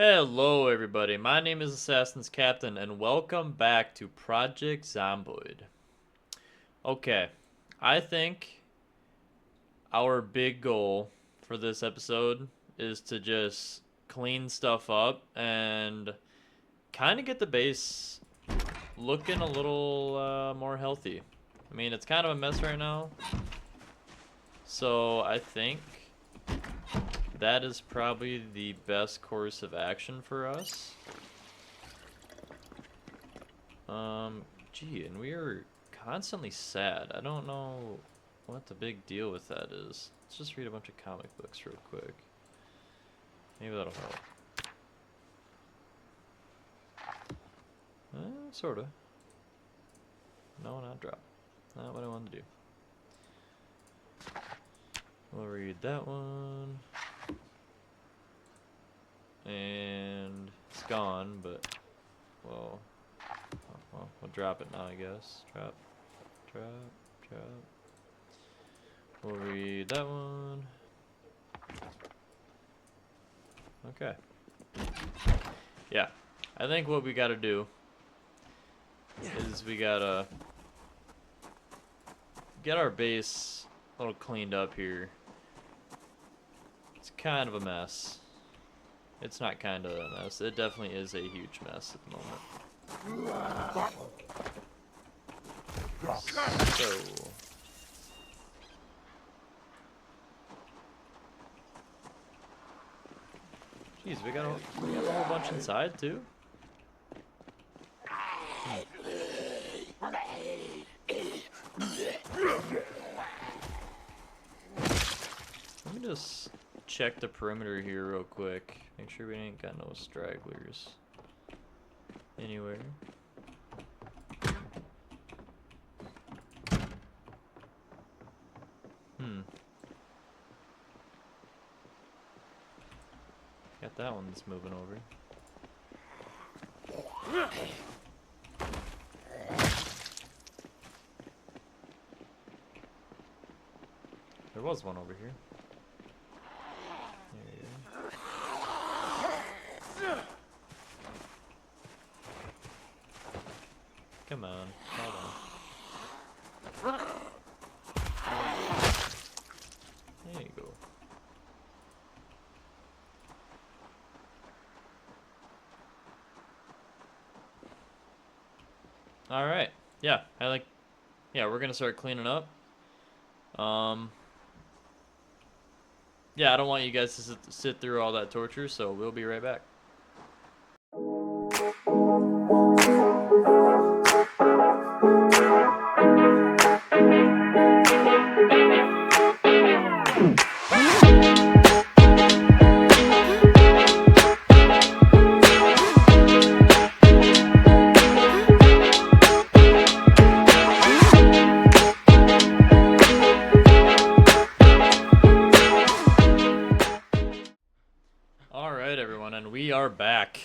Hello everybody, my name is Assassinscaptin and welcome back to Project Zomboid. Okay, I think our big goal for this episode is to just clean stuff up and kind of get the base looking a little more healthy. I mean, it's kind of a mess right now, so I think that is probably the best course of action for us. Gee, and we are constantly sad. I don't know what the big deal with that is. Let's just read a bunch of comic books real quick. Maybe that'll help. Sorta. No, not drop. Not what I wanted to do. We'll read that one. And it's gone, but, well, we'll drop it now, I guess. Drop. We'll read that one. Okay. Yeah, I think what we gotta do is we gotta get our base a little cleaned up here. It's kind of a mess. It's not kind of a mess. It definitely is a huge mess at the moment. So, jeez, we got a whole bunch inside too. Let me just check the perimeter here real quick. Make sure we ain't got no stragglers anywhere. Got that one that's moving over. There was one over here. There you go. Come on, hold on. There you go. All right. Yeah, yeah, we're gonna start cleaning up. Yeah, I don't want you guys to sit through all that torture, so we'll be right back. Alright everyone, and we are back.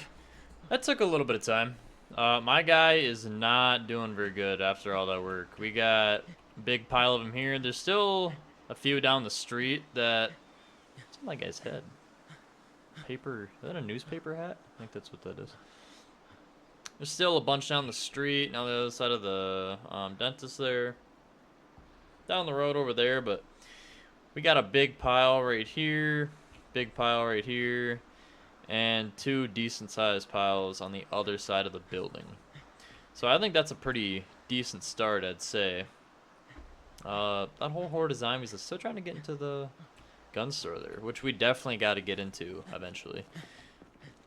That took a little bit of time. My guy is not doing very good after all that work. We got a big pile of them here. There's still a few down the street that... What's on my guy's head? Paper... Is that a newspaper hat? I think that's what that is. There's still a bunch down the street, now the other side of the dentist there. Down the road over there, but we got a big pile right here. Big pile right here, and two decent sized piles on the other side of the building. So I think that's a pretty decent start, I'd say. That whole horde of zombies is still trying to get into the gun store there, which we definitely got to get into eventually.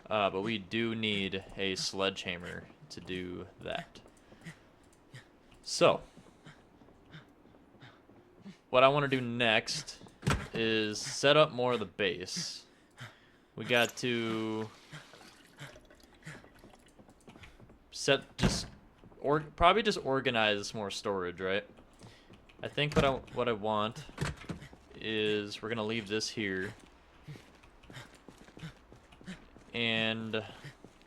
But we do need a sledgehammer to do that. So what I want to do next is set up more of the base. We got to probably just organize more storage, right? I think what I want is we're gonna leave this here, and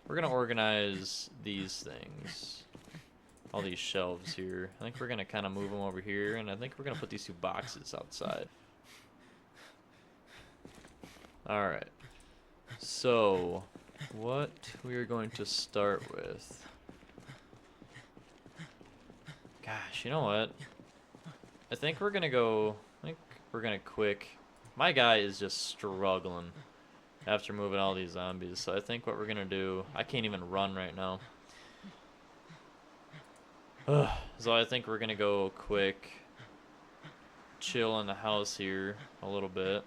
we're gonna organize these things, all these shelves here. I think we're gonna kind of move them over here, and I think we're gonna put these two boxes outside. Alright, so what we are going to start with. Gosh, you know what? I think we're gonna go. I think we're gonna quick. My guy is just struggling after moving all these zombies. So I think what we're gonna do. I can't even run right now. So I think we're gonna go quick. Chill in the house here a little bit.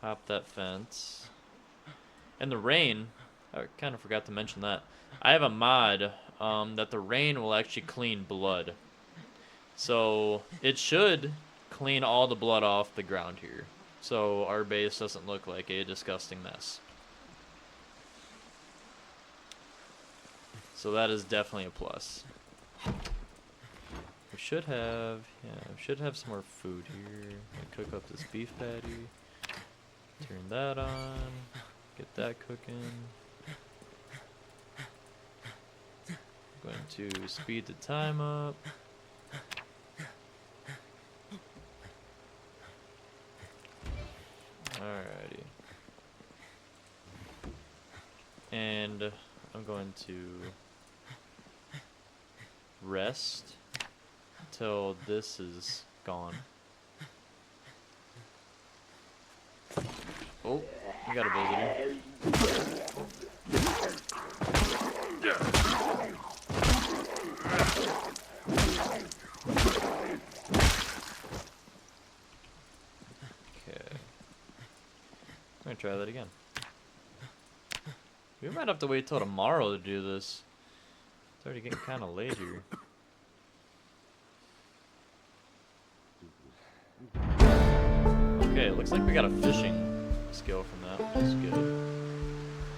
Hop that fence. And the rain. I kind of forgot to mention that. I have a mod that the rain will actually clean blood. So it should clean all the blood off the ground here. So our base doesn't look like a disgusting mess. So that is definitely a plus. We should have, some more food here. Cook up this beef patty. Turn that on. Get that cooking. Going to speed the time up. Alrighty. And I'm going to rest until this is gone. Oh, we got a visitor. I'm gonna try that again. We might have to wait till tomorrow to do this. It's already getting kind of late here. Okay, it looks like we got a fishing skill from that, which is good.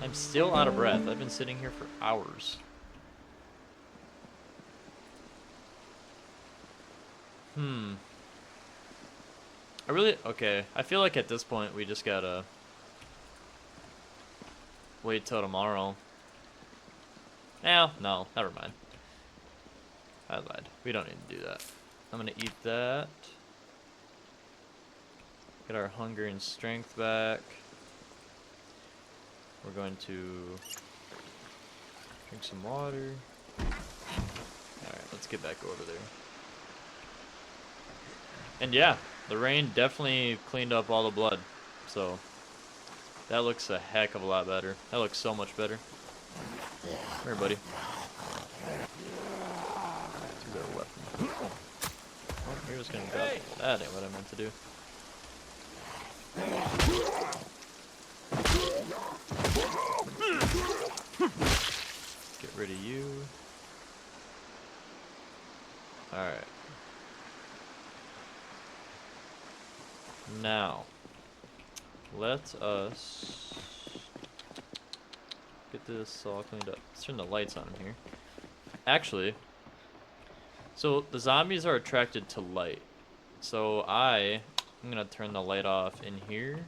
I'm still out of breath. I've been sitting here for hours. Okay, I feel like at this point we just gotta wait till tomorrow. No, never mind. I lied. We don't need to do that. I'm gonna eat that. Get our hunger and strength back. We're going to drink some water. Alright, let's get back over there. And yeah, the rain definitely cleaned up all the blood. So that looks a heck of a lot better. That looks so much better. Come here, buddy. Use our weapon. Oh, you're just gonna drop. That ain't what I meant to do. Get rid of you. Alright. Now, let us get this all cleaned up. Let's turn the lights on here. Actually, so the zombies are attracted to light. So I'm gonna turn the light off in here.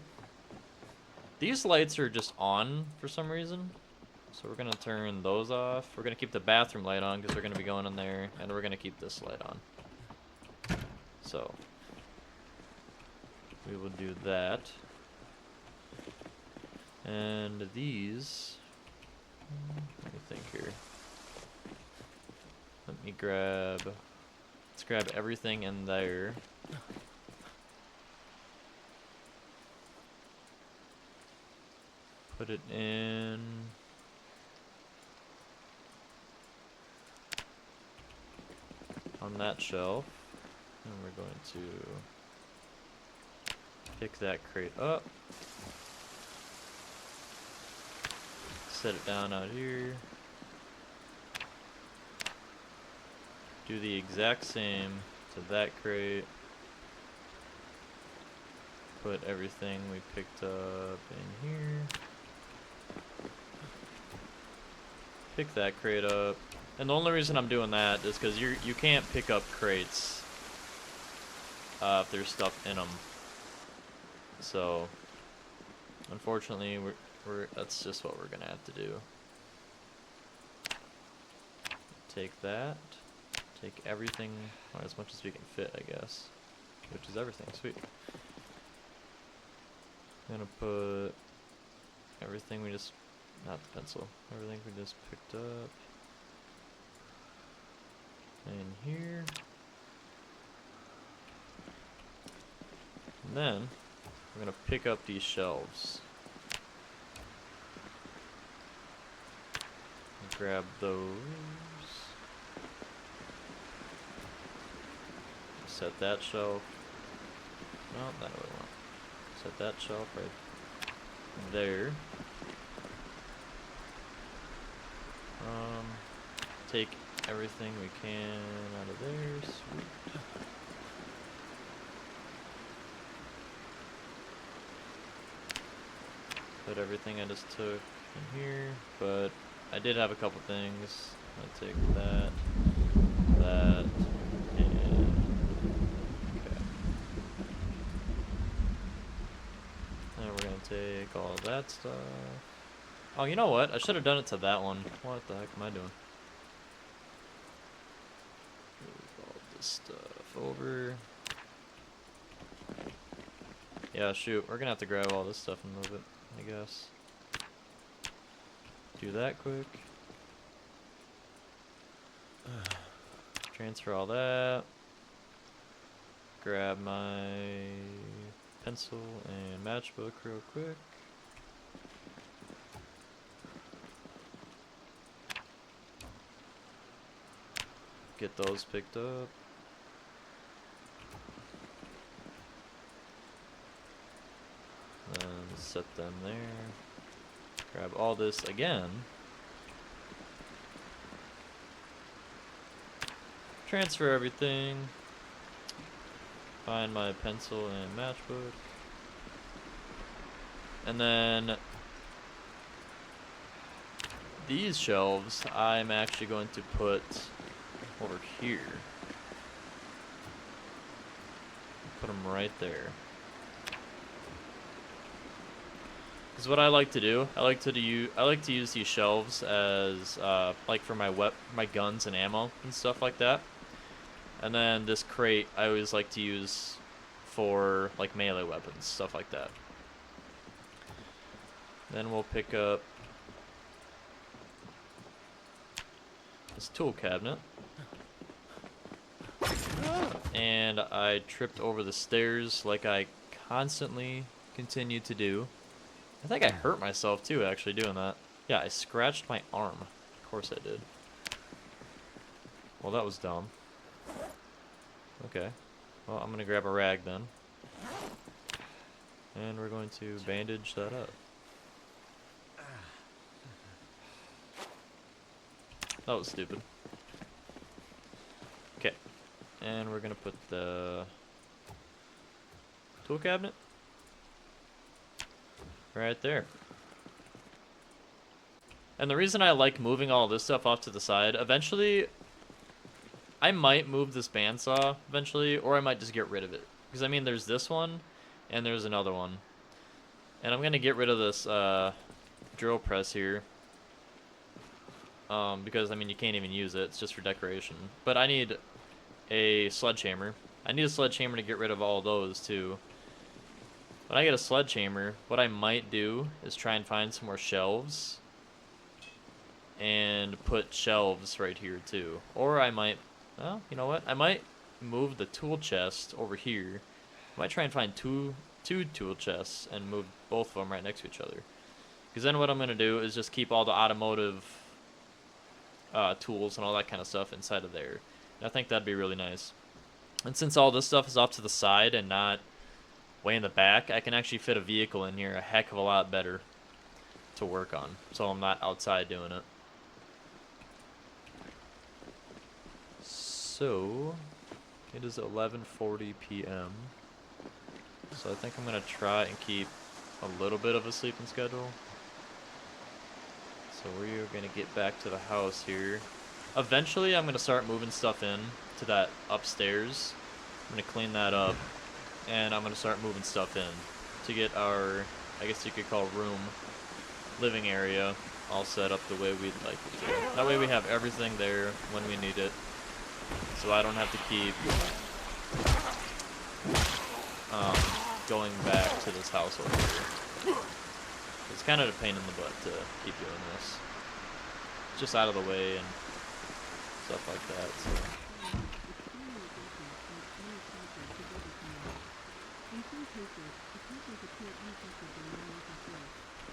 These lights are just on for some reason. So we're gonna turn those off. We're gonna keep the bathroom light on because we're gonna be going in there, and we're gonna keep this light on. So we will do that. And these, let me think here. Let me let's grab everything in there. Put it in. On that shelf. And we're going to pick that crate up. Set it down out here. Do the exact same to that crate. Put everything we picked up in here. Pick that crate up. And the only reason I'm doing that is because you can't pick up crates if there's stuff in them. So unfortunately, that's just what we're gonna have to do. Take that. Take everything, or as much as we can fit, I guess. Which is everything. Sweet. I'm gonna put everything we just, not the pencil, everything we just picked up. In here. And then, we're gonna pick up these shelves. Grab those. Set that shelf. No, not what I want. Set that shelf right there. Take everything we can out of there. Sweet. Put everything I just took in here, but I did have a couple things. I'll take that, and okay. Then we're gonna take all that stuff. Oh, you know what? I should have done it to that one. What the heck am I doing? Move all this stuff over. Yeah, shoot. We're gonna have to grab all this stuff and move it, I guess. Do that quick. Transfer all that. Grab my pencil and matchbook real quick. Get those picked up. Then set them there. Grab all this again. Transfer everything. Find my pencil and matchbook. And then these shelves I'm actually going to put over here. Put them right there. Because what I like to do, I like to use these shelves as like for my guns and ammo and stuff like that. And then this crate I always like to use for like melee weapons, stuff like that. Then we'll pick up this tool cabinet. And I tripped over the stairs like I constantly continue to do. I think I hurt myself too actually doing that. Yeah, I scratched my arm. Of course I did. Well, that was dumb. Okay. Well, I'm gonna grab a rag then. And we're going to bandage that up. That was stupid. Okay. And we're gonna put the tool cabinet right there. And the reason I like moving all this stuff off to the side, eventually I might move this bandsaw eventually, or I might just get rid of it. Because I mean there's this one and there's another one. And I'm gonna get rid of this drill press here. Because I mean you can't even use it, it's just for decoration. But I need a sledgehammer. I need a sledgehammer to get rid of all those too. When I get a sledgehammer, what I might do is try and find some more shelves and put shelves right here too. Or I might, well, you know what? I might move the tool chest over here. I might try and find two tool chests and move both of them right next to each other. Because then what I'm going to do is just keep all the automotive tools and all that kind of stuff inside of there. And I think that'd be really nice. And since all this stuff is off to the side and not way in the back, I can actually fit a vehicle in here a heck of a lot better to work on. So I'm not outside doing it. So, it is 11:40 p.m. So I think I'm going to try and keep a little bit of a sleeping schedule. So we're going to get back to the house here. Eventually I'm going to start moving stuff in to that upstairs. I'm going to clean that up. And I'm going to start moving stuff in to get our, I guess you could call room, living area all set up the way we'd like it to. That way we have everything there when we need it. So I don't have to keep going back to this house over here. It's kind of a pain in the butt to keep doing this. It's just out of the way and stuff like that. So.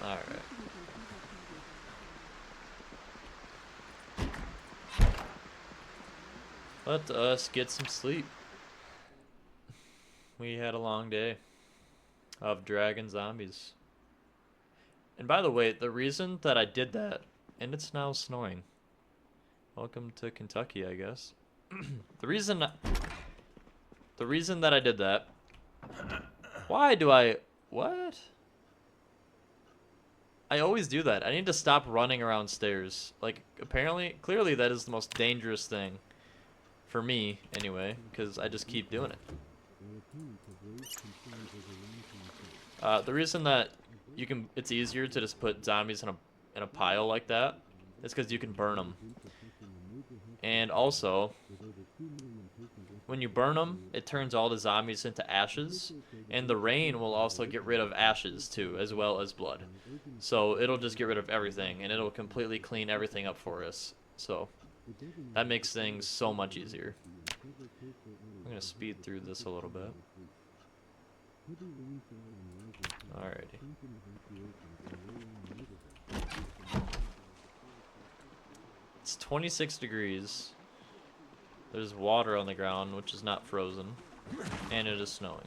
All right. Let us get some sleep. We had a long day of dragon zombies. And by the way, the reason that I did that, and it's now snowing. Welcome to Kentucky, I guess. The reason that I did that. Why do I? What? I always do that. I need to stop running around stairs. Like, clearly that is the most dangerous thing. For me, anyway, because I just keep doing it. The reason that it's easier to just put zombies in a pile like that is because you can burn them. And also, when you burn them, it turns all the zombies into ashes, and the rain will also get rid of ashes too, as well as blood. So it'll just get rid of everything, and it'll completely clean everything up for us. So that makes things so much easier. I'm gonna speed through this a little bit. Alrighty. It's 26 degrees. There's water on the ground, which is not frozen. And it is snowing.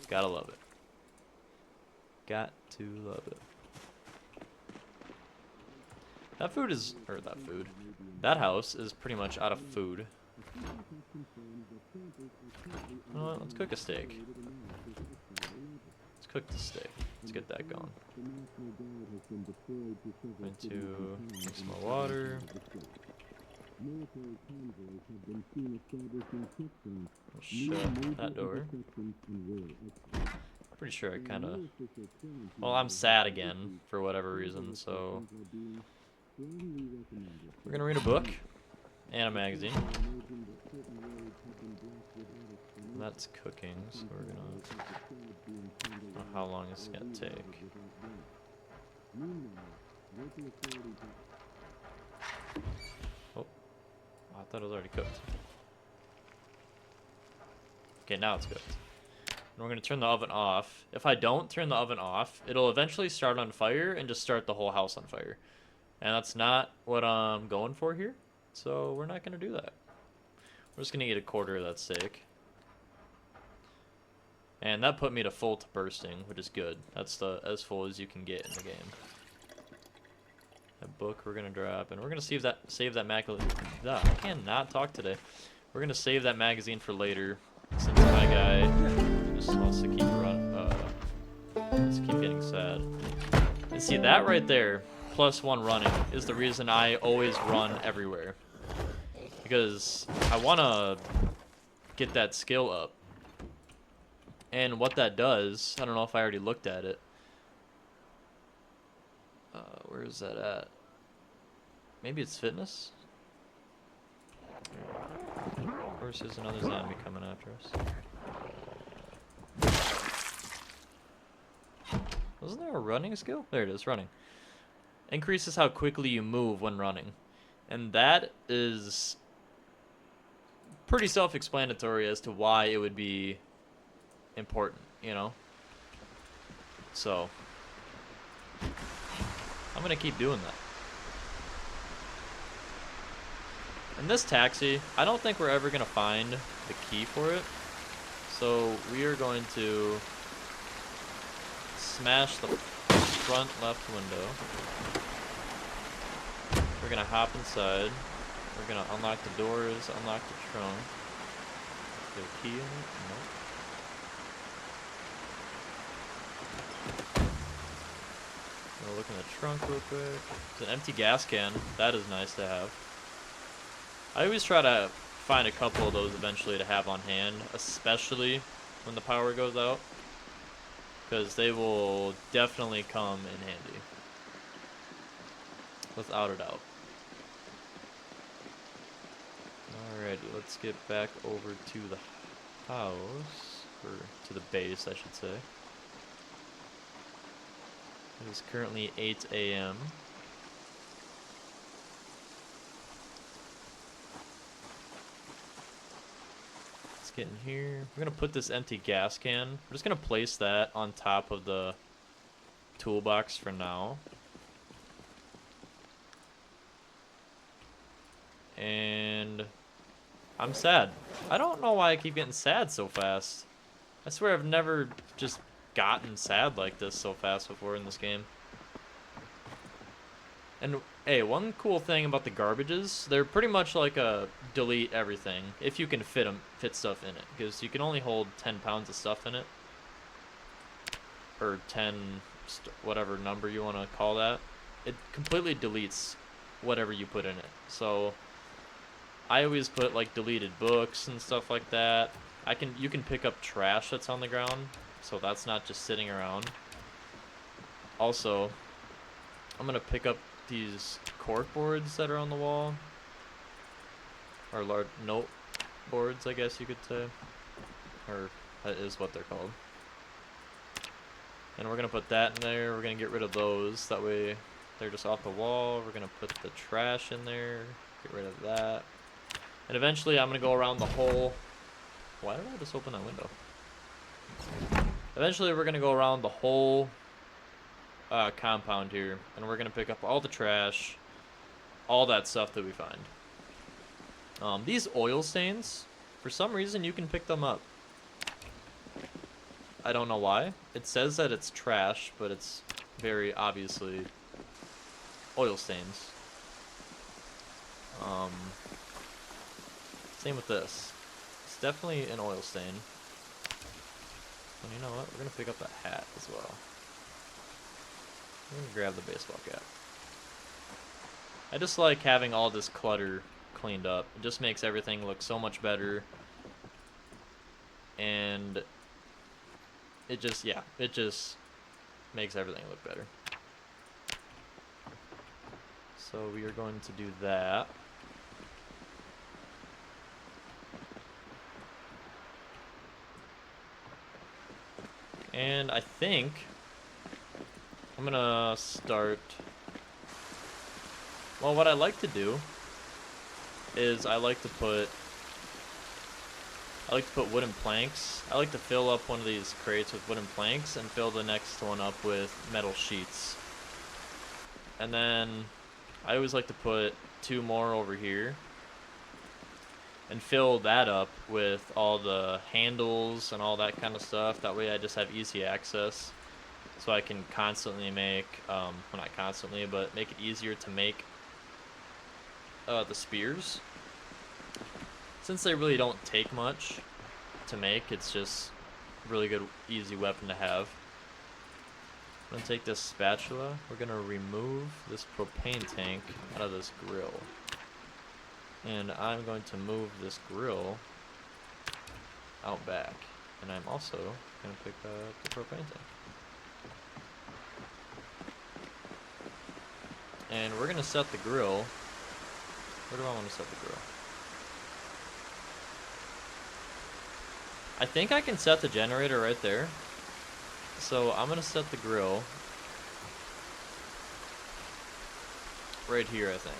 Gotta love it. Got to love it. That house is pretty much out of food. You know what? Let's cook a steak. Let's cook the steak. Let's get that going. Going to make some more water. Shut that door. Pretty sure I kind of... Well, I'm sad again for whatever reason, so... We're gonna read a book and a magazine. And that's cooking, so we're gonna... I don't know how long it's gonna take. Oh, I thought it was already cooked. Okay, now it's cooked. And we're gonna turn the oven off. If I don't turn the oven off, it'll eventually start on fire and just start the whole house on fire. And that's not what I'm going for here. So we're not gonna do that. We're just gonna eat a quarter of that steak. And that put me to full to bursting, which is good. That's as full as you can get in the game. That book we're gonna drop, and we're gonna save that magazine. I cannot talk today. We're gonna save that magazine for later, since my guy just wants to keep keep getting sad. And see that right there, +1 running, is the reason I always run everywhere. Because I wanna get that skill up. And what that does, I don't know if I already looked at it. Where is that at? Maybe it's fitness? Of course, there's another zombie coming after us. Wasn't there a running skill? There it is, running. Increases how quickly you move when running. And that is pretty self-explanatory as to why it would be important, you know? So, I'm gonna keep doing that. And this taxi, I don't think we're ever gonna find the key for it. So we are going to smash the front left window. We're gonna hop inside. We're gonna unlock the doors, unlock the trunk. Is there a key in it? Nope. We'll look in the trunk real quick. It's an empty gas can. That is nice to have. I always try to find a couple of those eventually to have on hand, especially when the power goes out, because they will definitely come in handy, without a doubt. Alrighty, let's get back over to the house, or to the base, I should say. It is currently 8 a.m. Let's get in here. We're gonna put this empty gas can. We're just gonna place that on top of the toolbox for now. And I'm sad. I don't know why I keep getting sad so fast. I swear I've never just gotten sad like this so fast before in this game. And hey, one cool thing about the garbages, they're pretty much like a delete everything if you can fit stuff in it, because you can only hold 10 pounds of stuff in it, or 10 whatever number you want to call that. It completely deletes whatever you put in it. So I always put like deleted books and stuff like that. You can pick up trash that's on the ground, so that's not just sitting around. Also, I'm gonna pick up these cork boards that are on the wall, or large note boards, I guess you could say, or that is what they're called. And we're gonna put that in there. We're gonna get rid of those, that way they're just off the wall. We're gonna put the trash in there, get rid of that, and eventually I'm gonna go around the whole. Why did I just open that window? Eventually we're gonna go around the whole compound here, and we're gonna pick up all the trash, all that stuff that we find. These oil stains, for some reason you can pick them up. I don't know why. It says that it's trash, but it's very obviously oil stains. Same with this. It's definitely an oil stain. And you know what? We're gonna pick up that hat as well. I'm gonna grab the baseball cap. I just like having all this clutter cleaned up. It just makes everything look so much better. And it just makes everything look better. So we are going to do that. And I think I'm gonna start. Well, what I like to do is I like to put wooden planks. I like to fill up one of these crates with wooden planks and fill the next one up with metal sheets. And then I always like to put 2 more over here and fill that up with all the handles and all that kind of stuff. That way I just have easy access, so I can constantly make, well, not constantly, but make it easier to make the spears. Since they really don't take much to make, it's just a really good, easy weapon to have. I'm gonna take this spatula. We're gonna remove this propane tank out of this grill. And I'm going to move this grill out back. And I'm also gonna pick up the propane tank. And we're gonna set the grill. Where do I want to set the grill? I think I can set the generator right there. So I'm gonna set the grill right here, I think.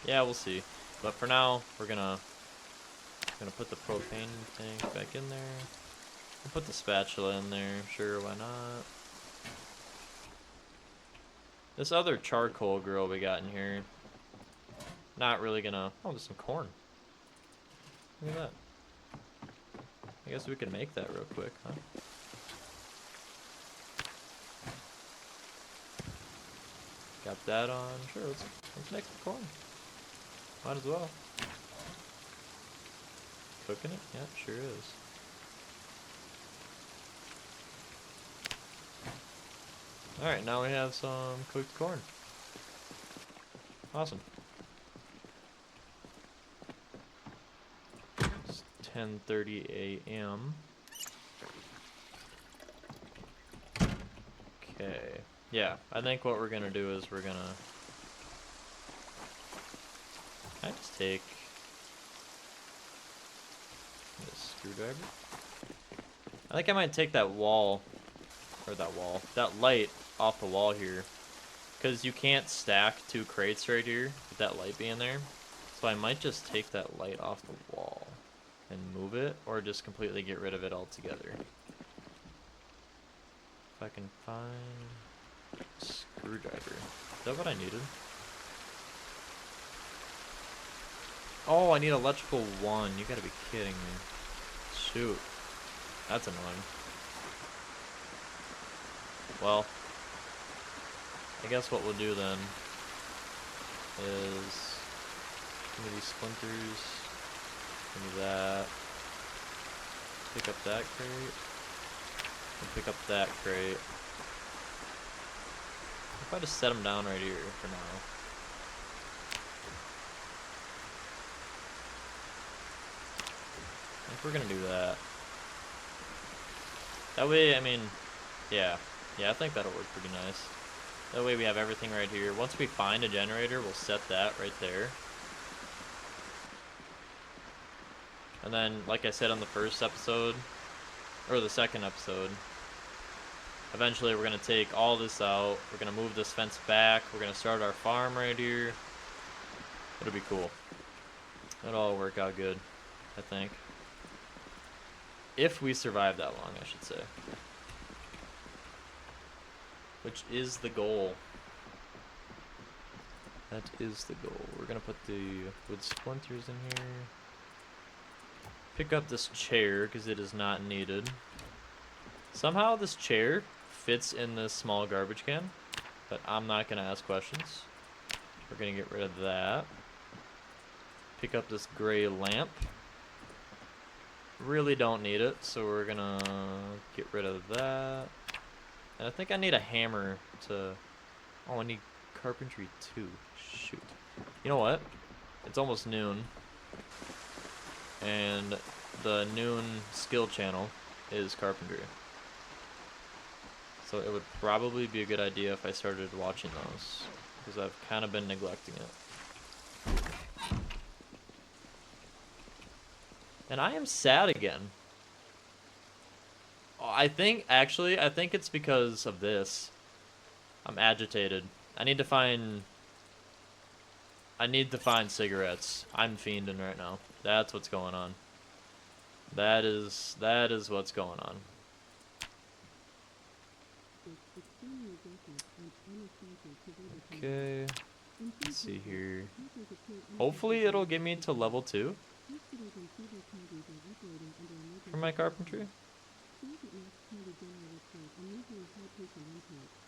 Yeah, we'll see. But for now, we're gonna put the propane tank back in there. We'll put the spatula in there. Sure, why not? This other charcoal grill we got in here, not really gonna. Oh, there's some corn. Look at that. I guess we could make that real quick, huh? Got that on. Sure, let's make some corn. Might as well. Cooking it? Yeah, it sure is. Alright, now we have some cooked corn. Awesome. It's 10:30 a.m. Okay. Yeah, I think what we're gonna do is we're gonna Can I just take this screwdriver? I think I might take that wall, or that light off the wall here. Because you can't stack 2 crates right here with that light being there. So I might just take that light off the wall and move it, or just completely get rid of it altogether. If I can find a screwdriver. Is that what I needed? Oh, I need electrical 1. You gotta be kidding me. Shoot. That's annoying. Well, I guess what we'll do then is give me these splinters, give me that, pick up that crate, and pick up that crate. If I just set them down right here for now. I think we're gonna do that. That way, I mean, yeah, I think that'll work pretty nice. That way we have everything right here. Once we find a generator, we'll set that right there. And then, like I said on the first episode, or the second episode, eventually we're going to take all this out. We're going to move this fence back. We're going to start our farm right here. It'll be cool. It'll all work out good, I think. If we survive that long, I should say. Which is the goal. That is the goal. We're gonna put the wood splinters in here. Pick up this chair, because it is not needed. Somehow this chair fits in this small garbage can, but I'm not gonna ask questions. We're gonna get rid of that. Pick up this gray lamp. Really don't need it, so we're gonna get rid of that. And I think I need a hammer to... Oh, I need carpentry too. Shoot. You know what? It's almost noon. And the noon skill channel is carpentry. So it would probably be a good idea if I started watching those. Because I've kind of been neglecting it. And I am sad again. I think it's because of this. I'm agitated. I need to find cigarettes. I'm fiending right now. That's what's going on. That is what's going on. Okay. Let's see here. Hopefully it'll get me to level 2 for my carpentry.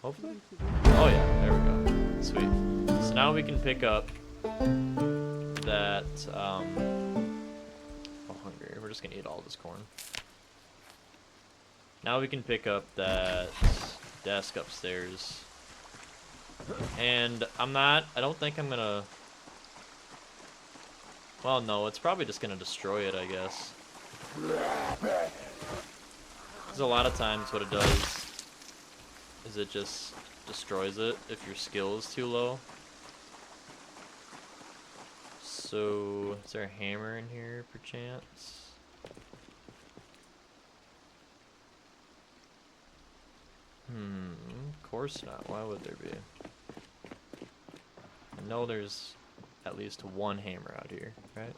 Hopefully? Oh yeah, there we go. Sweet. So now we can pick up that, oh, hungry. We're just gonna eat all this corn. Now we can pick up that desk upstairs. And I don't think I'm gonna... Well, no, it's probably just gonna destroy it, I guess. Because a lot of times what it does is it just destroys it if your skill is too low. So, is there a hammer in here, perchance? Of course not. Why would there be? I know there's at least one hammer out here, right?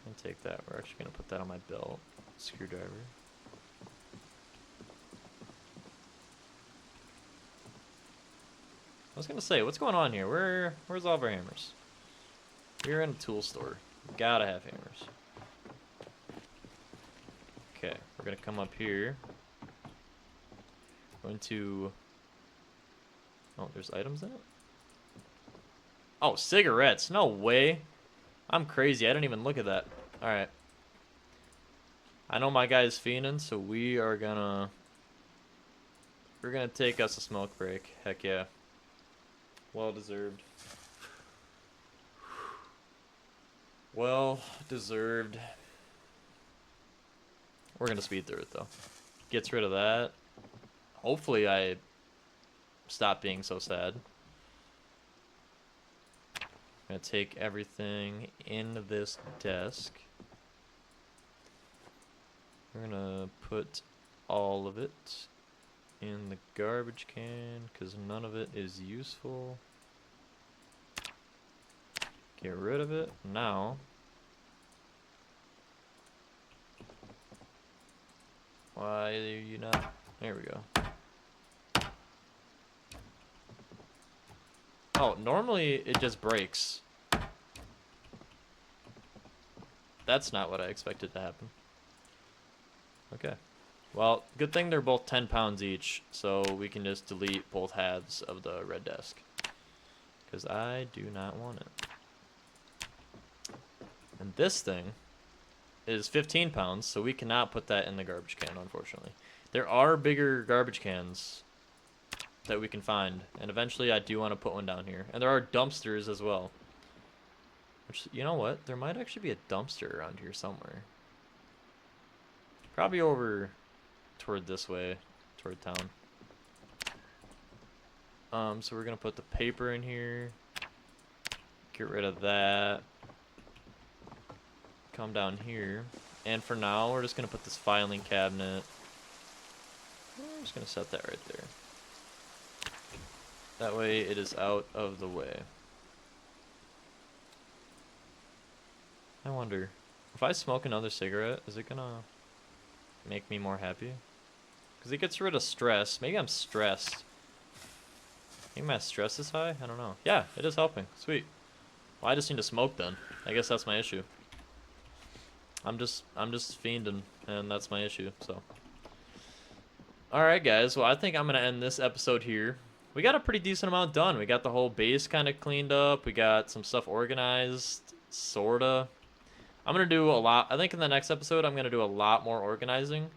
I'll take that. We're actually going to put that on my belt. Screwdriver. I was going to say, what's going on here? Where's all of our hammers? We're in a tool store. Gotta have hammers. Okay, we're going to come up here. Going to... Oh, there's items in it? Oh, cigarettes. No way. I'm crazy. I didn't even look at that. Alright. I know my guy's fiending, so we're gonna take us a smoke break. Heck yeah. Well deserved. Well deserved. We're gonna speed through it though. Gets rid of that. Hopefully I stop being so sad. I'm gonna take everything in this desk. We're gonna put all of it in the garbage can because none of it is useful. Get rid of it. Now, why are you not? There we go. Oh, normally it just breaks. That's not what I expected to happen. Okay. Well, good thing they're both 10 pounds each, so we can just delete both halves of the red desk. Because I do not want it. And this thing is 15 pounds, so we cannot put that in the garbage can, unfortunately. There are bigger garbage cans that we can find, and eventually I do want to put one down here. And there are dumpsters as well. Which, you know what? There might actually be a dumpster around here somewhere. Probably over toward this way, toward town. So we're gonna put the paper in here. Get rid of that. Come down here. And for now, we're just gonna put this filing cabinet. I'm just gonna set that right there. That way it is out of the way. I wonder, if I smoke another cigarette, is it gonna make me more happy? Because it gets rid of stress. Maybe I'm stressed. Maybe my stress is high? I don't know. Yeah, it is helping. Sweet. Well, I just need to smoke then. I guess that's my issue. I'm just fiending, and that's my issue, so. Alright, guys. Well, I think I'm going to end this episode here. We got a pretty decent amount done. We got the whole base kind of cleaned up. We got some stuff organized, sorta. I'm going to do a lot. I think in the next episode, I'm going to do a lot more organizing.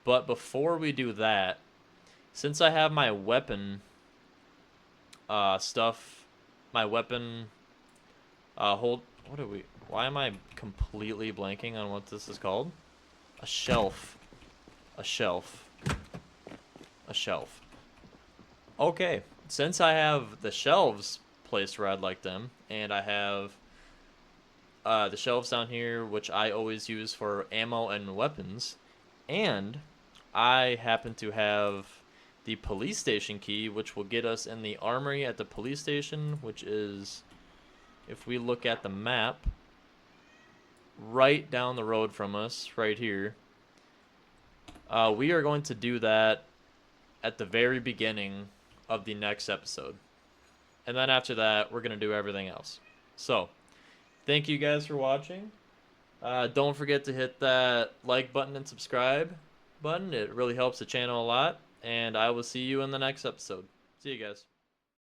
But before we do that, since I have my weapon stuff, my weapon why am I completely blanking on what this is called? A shelf. A shelf. A shelf. Okay, since I have the shelves placed where I'd like them, and I have the shelves down here, which I always use for ammo and weapons, and I happen to have the police station key, which will get us in the armory at the police station, which is, if we look at the map, right down the road from us, right here. We are going to do that at the very beginning of the next episode. And then after that, we're going to do everything else. So, thank you guys for watching. Don't forget to hit that like button and subscribe button. It really helps the channel a lot. And I will see you in the next episode. See you guys.